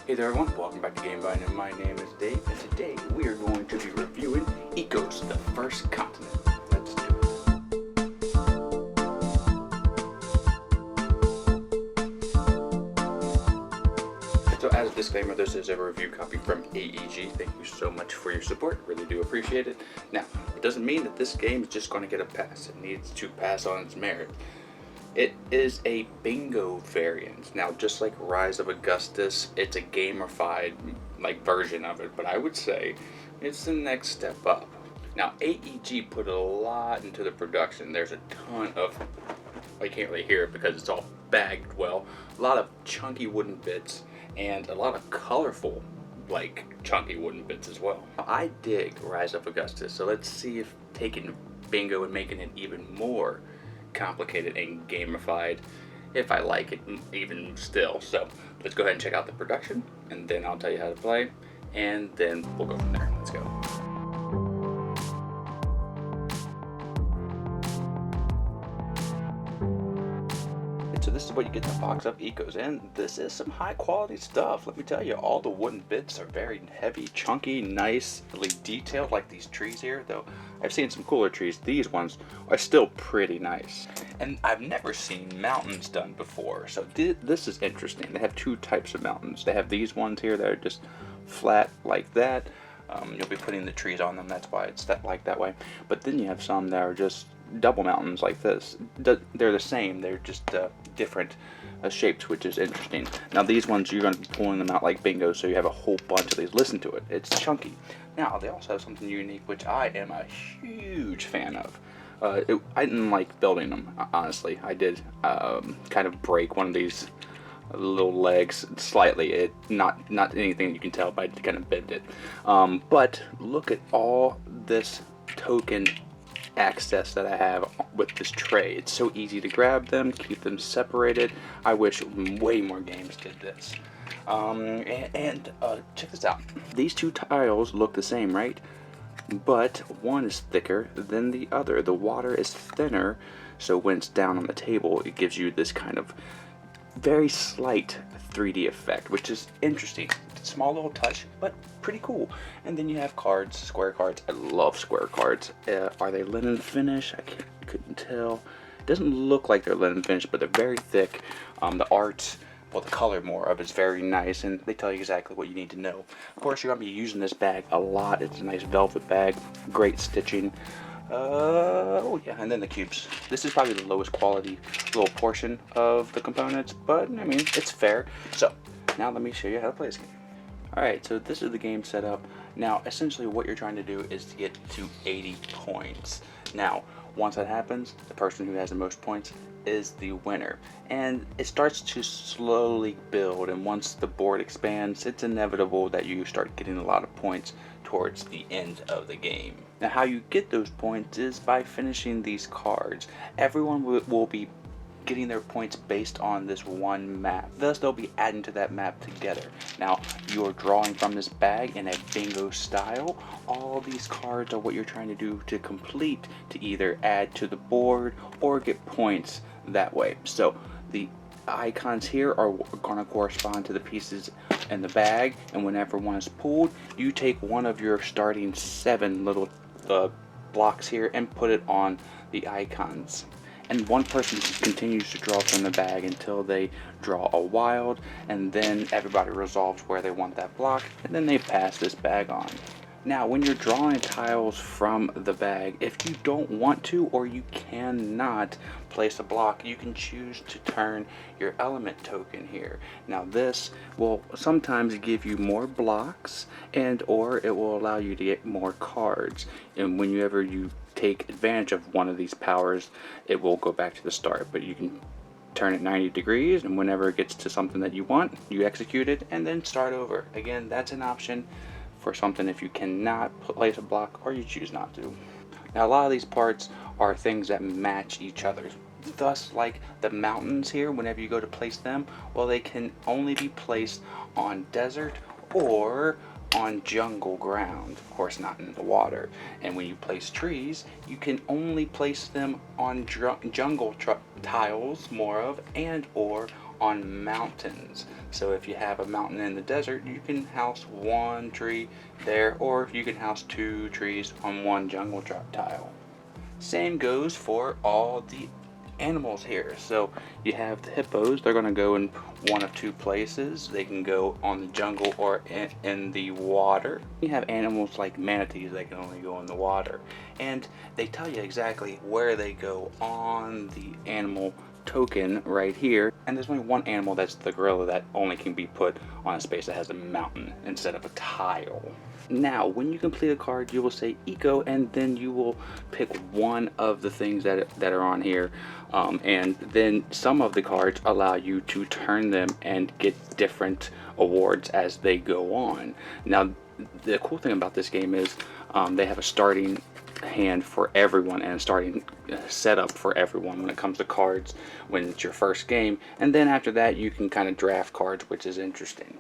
Hey there everyone, welcome back to Gamevine, and my name is Dave, and today we are going to be reviewing Ecos, the First Continent. Let's do it. So as a disclaimer, this is a review copy from AEG. Thank you so much for your support, really do appreciate it. Now, it doesn't mean that this game is just going to get a pass. It needs to pass on its merit. It is a bingo variant. Now, just like Rise of Augustus, it's a gamified version of it, but I would say it's the next step up. Now, AEG put a lot into the production. There's a ton of, I can't really hear it because it's all bagged well, a lot of chunky wooden bits and a lot of colorful, chunky wooden bits as well. Now, I dig Rise of Augustus, so let's see if taking bingo and making it even more complicated and gamified, if I like it even still. So let's go ahead and check out the production, and then I'll tell you how to play, and then we'll go from there. Let's go. So this is what you get in the box of Ecos, and this is some high quality stuff. Let me tell you, all the wooden bits are very heavy, chunky, nicely detailed, like these trees here, though I've seen some cooler trees. These ones are still pretty nice. And I've never seen mountains done before, so this is interesting. They have two types of mountains. They have these ones here that are just flat like that. You'll be putting the trees on them, that's why it's that way. But then you have some that are just double mountains like this. They're the same, they're just different shapes, which is interesting. Now these ones, you're going to be pulling them out like bingo, so you have a whole bunch of these. Listen to it, it's chunky. Now they also have something unique, which I am a huge fan of. I didn't like building them, honestly. I did kind of break one of these little legs slightly. Not anything you can tell, but I kind of bend it. But look at all this token access that I have with this tray. It's so easy to grab them, keep them separated. I wish way more games did this. Check this out. These two tiles look the same, right? But one is thicker than the other. The water is thinner, so when it's down on the table, it gives you this kind of very slight 3D effect, which is interesting. Small little touch, but pretty cool. And then you have cards, square cards. I love square cards. Are they linen finish? Couldn't tell. It doesn't look like they're linen finish, but they're very thick. The art, well, the color more of it's very nice, and they tell you exactly what you need to know. Of course, you're gonna be using this bag a lot. It's a nice velvet bag, great stitching. Oh yeah, and then the cubes. This is probably the lowest quality little portion of the components, but I mean, it's fair. So now let me show you how to play this game. Alright, so this is the game setup. Now, essentially what you're trying to do is to get to 80 points. Now, once that happens, the person who has the most points is the winner. And it starts to slowly build, and once the board expands, it's inevitable that you start getting a lot of points towards the end of the game. Now, how you get those points is by finishing these cards. Everyone will be getting their points based on this one map. Thus, they'll be adding to that map together. Now, you're drawing from this bag in a bingo style. All these cards are what you're trying to do to complete, to either add to the board or get points that way. So, the icons here are going to correspond to the pieces in the bag, and whenever one is pulled, you take one of your starting 7 little blocks here and put it on the icons. And one person continues to draw from the bag until they draw a wild, and then everybody resolves where they want that block, and then they pass this bag on. Now, when you're drawing tiles from the bag, if you don't want to or you cannot place a block, you can choose to turn your element token here. Now, this will sometimes give you more blocks, and or it will allow you to get more cards. And whenever you take advantage of one of these powers, it will go back to the start, but you can turn it 90 degrees, and whenever it gets to something that you want, you execute it and then start over. Again, that's an option for something if you cannot place a block or you choose not to. Now, a lot of these parts are things that match each other. Thus, like the mountains here, whenever you go to place them, well, they can only be placed on desert or on jungle ground, of course not in the water. And when you place trees, you can only place them on jungle tiles, more of, and or on mountains. So if you have a mountain in the desert, you can house one tree there, or you can house two trees on one jungle tile. Same goes for all the animals here. So you have the hippos. They're going to go in one of two places. They can go on the jungle or in the water. You have animals like manatees that can only go in the water, and they tell you exactly where they go on the animal token right here. And there's only one animal, that's the gorilla, that only can be put on a space that has a mountain instead of a tile. Now, when you complete a card, you will say eco, and then you will pick one of the things that are on here, and then some of the cards allow you to turn them and get different awards as they go on. Now, the cool thing about this game is they have a starting hand for everyone and a starting setup for everyone when it comes to cards when it's your first game, and then after that you can kind of draft cards, which is interesting.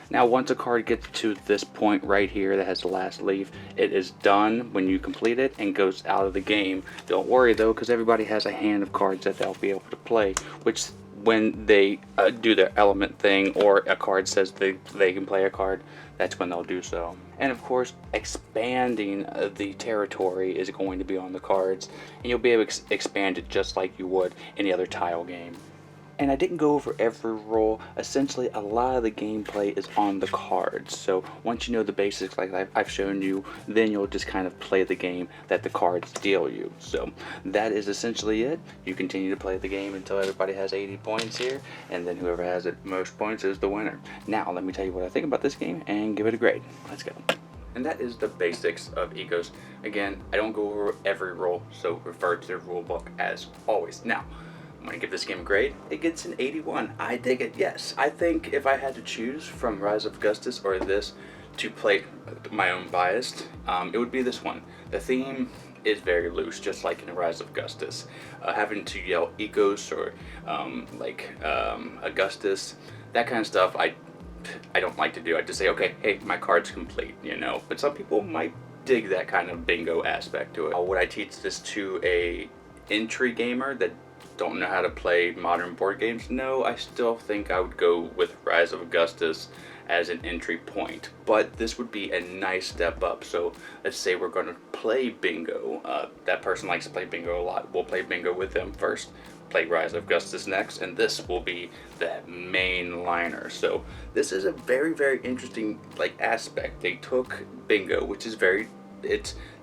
Now, once a card gets to this point right here that has the last leaf, it is done when you complete it and goes out of the game. Don't worry though, because everybody has a hand of cards that they'll be able to play, which when they do their element thing, or a card says they can play a card, that's when they'll do so. And of course, expanding the territory is going to be on the cards, and you'll be able to expand it just like you would any other tile game. And I didn't go over every rule. Essentially, a lot of the gameplay is on the cards. So once you know the basics like I've shown you, then you'll just kind of play the game that the cards deal you. So that is essentially it. You continue to play the game until everybody has 80 points here, and then whoever has the most points is the winner. Now, let me tell you what I think about this game and give it a grade. Let's go. And that is the basics of Ecos. Again, I don't go over every rule, so refer to the rule book as always. Now, I'm going to give this game a grade. It gets an 81. I dig it, yes. I think if I had to choose from Rise of Augustus or this to play my own bias, it would be this one. The theme is very loose, just like in Rise of Augustus. Having to yell Ecos or Augustus, that kind of stuff, I don't like to do. I just say, okay, hey, my card's complete, you know. But some people might dig that kind of bingo aspect to it. Would I teach this to a entry gamer that don't know how to play modern board games? No, I still think I would go with Rise of Augustus as an entry point, but this would be a nice step up. So let's say we're going to play bingo. That person likes to play bingo a lot. We'll play bingo with them first, play Rise of Augustus next, and this will be the main liner. So this is a very, very interesting aspect. They took bingo, which is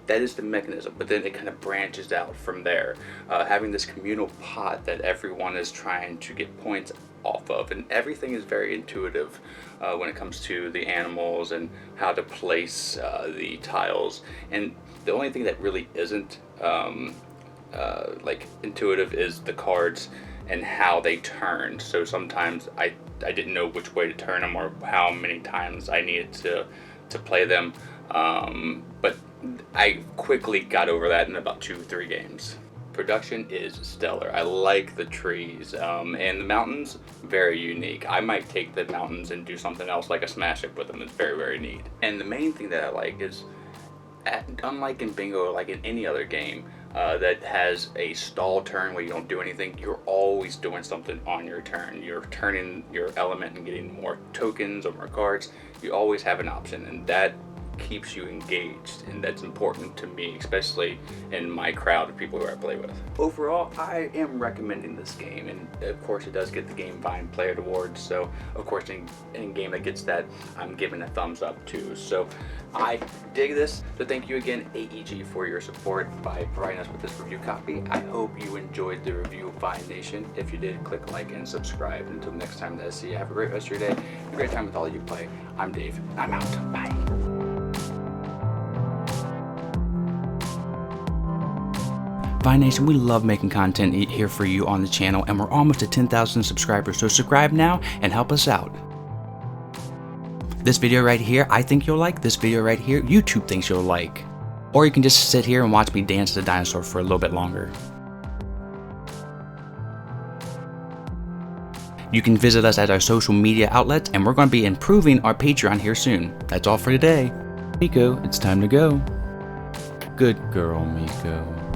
that is the mechanism, but then it kind of branches out from there, having this communal pot that everyone is trying to get points off of, and everything is very intuitive when it comes to the animals and how to place the tiles. And the only thing that really isn't intuitive is the cards and how they turn. So sometimes I didn't know which way to turn them or how many times I needed to play them, but I quickly got over that in about 2-3 games. Production is stellar. I like the trees, and the mountains, very unique. I might take the mountains and do something else like a smash up with them. It's very, very neat. And the main thing that I like is, unlike in bingo, like in any other game that has a stall turn where you don't do anything, you're always doing something on your turn. You're turning your element and getting more tokens or more cards. You always have an option, and that keeps you engaged, and that's important to me, especially in my crowd of people who I play with. Overall, I am recommending this game, and of course it does get the Game Vine Player Awards, so of course any game that gets that, I'm giving a thumbs up to. So I dig this. So thank you again, AEG, for your support by providing us with this review copy. I hope you enjoyed the review of Vine Nation. If you did, click like and subscribe. Until next time that I see you, have a great rest of your day, a great time with all you play. I'm Dave. I'm out. Bye. Vine Nation, we love making content here for you on the channel, and we're almost at 10,000 subscribers, so subscribe now and help us out. This video right here, I think you'll like. This video right here, YouTube thinks you'll like. Or you can just sit here and watch me dance the dinosaur for a little bit longer. You can visit us at our social media outlets, and we're going to be improving our Patreon here soon. That's all for today. Miko, it's time to go. Good girl, Miko.